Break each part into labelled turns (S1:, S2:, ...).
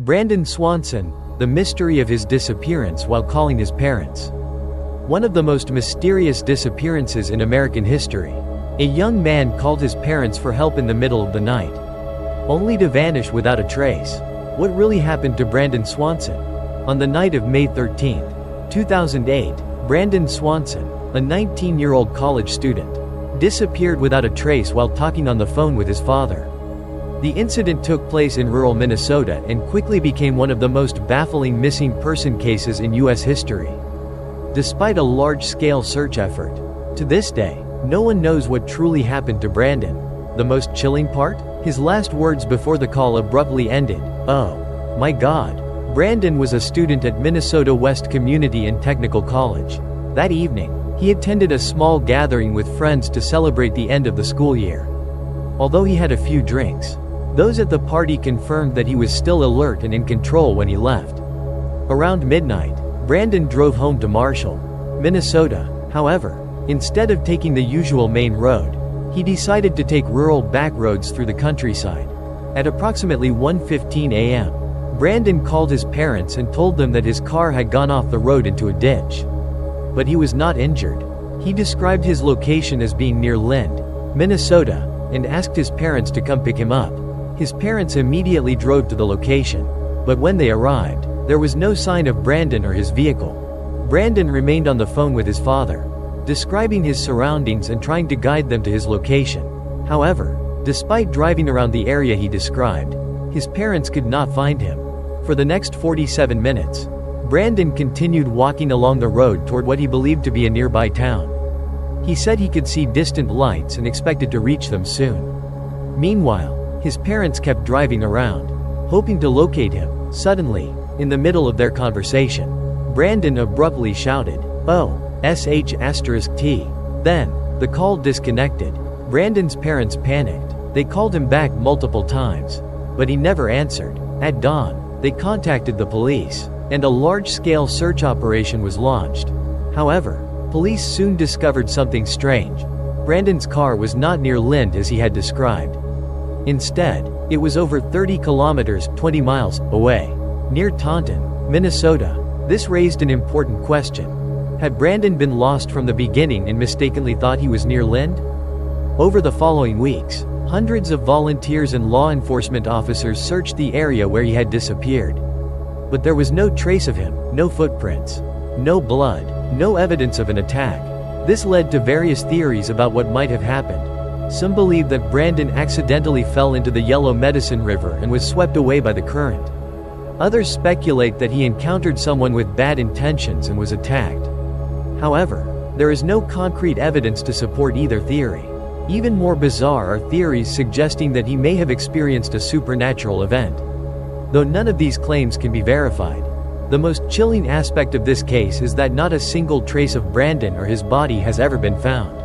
S1: Brandon Swanson, the mystery of his disappearance while calling his parents. One of the most mysterious disappearances in American history. A young man called his parents for help in the middle of the night, only to vanish without a trace. What really happened to Brandon Swanson? On the night of May 13, 2008, Brandon Swanson, a 19-year-old college student, disappeared without a trace while talking on the phone with his father. The incident took place in rural Minnesota and quickly became one of the most baffling missing person cases in U.S. history. Despite a large-scale search effort, to this day, no one knows what truly happened to Brandon. The most chilling part? His last words before the call abruptly ended, "Oh my God." Brandon was a student at Minnesota West Community and Technical College. That evening, he attended a small gathering with friends to celebrate the end of the school year. Although he had a few drinks, those at the party confirmed that he was still alert and in control when he left. Around midnight, Brandon drove home to Marshall, Minnesota. However, instead of taking the usual main road, he decided to take rural back roads through the countryside. At approximately 1:15 a.m., Brandon called his parents and told them that his car had gone off the road into a ditch. But he was not injured. He described his location as being near Lind, Minnesota, and asked his parents to come pick him up. His parents immediately drove to the location, but when they arrived, there was no sign of Brandon or his vehicle. Brandon remained on the phone with his father, describing his surroundings and trying to guide them to his location. However, despite driving around the area he described, his parents could not find him. For the next 47 minutes, Brandon continued walking along the road toward what he believed to be a nearby town. He said he could see distant lights and expected to reach them soon. Meanwhile, his parents kept driving around, hoping to locate him. Suddenly, in the middle of their conversation, Brandon abruptly shouted, "Oh, sh*t." Then, the call disconnected. Brandon's parents panicked. They called him back multiple times, but he never answered. At dawn, they contacted the police, and a large-scale search operation was launched. However, police soon discovered something strange. Brandon's car was not near Lind as he had described. Instead, it was over 30 kilometers, 20 miles, away, near Taunton, Minnesota. This raised an important question. Had Brandon been lost from the beginning and mistakenly thought he was near Lind? Over the following weeks, hundreds of volunteers and law enforcement officers searched the area where he had disappeared. But there was no trace of him, no footprints, no blood, no evidence of an attack. This led to various theories about what might have happened. Some believe that Brandon accidentally fell into the Yellow Medicine River and was swept away by the current. Others speculate that he encountered someone with bad intentions and was attacked. However, there is no concrete evidence to support either theory. Even more bizarre are theories suggesting that he may have experienced a supernatural event. Though none of these claims can be verified, the most chilling aspect of this case is that not a single trace of Brandon or his body has ever been found.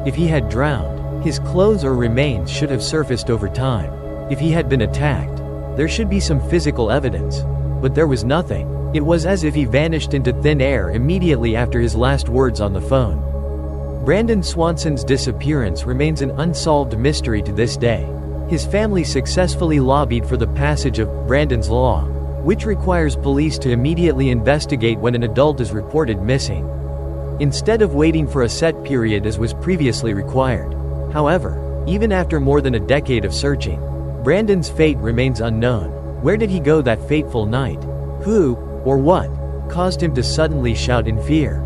S1: If he had drowned, his clothes or remains should have surfaced over time. If he had been attacked, there should be some physical evidence. But there was nothing. It was as if he vanished into thin air immediately after his last words on the phone. Brandon Swanson's disappearance remains an unsolved mystery to this day. His family successfully lobbied for the passage of Brandon's Law, which requires police to immediately investigate when an adult is reported missing, instead of waiting for a set period as was previously required. However, even after more than a decade of searching, Brandon's fate remains unknown. Where did he go that fateful night? Who, or what, caused him to suddenly shout in fear?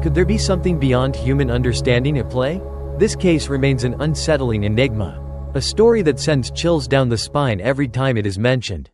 S1: Could there be something beyond human understanding at play? This case remains an unsettling enigma, a story that sends chills down the spine every time it is mentioned.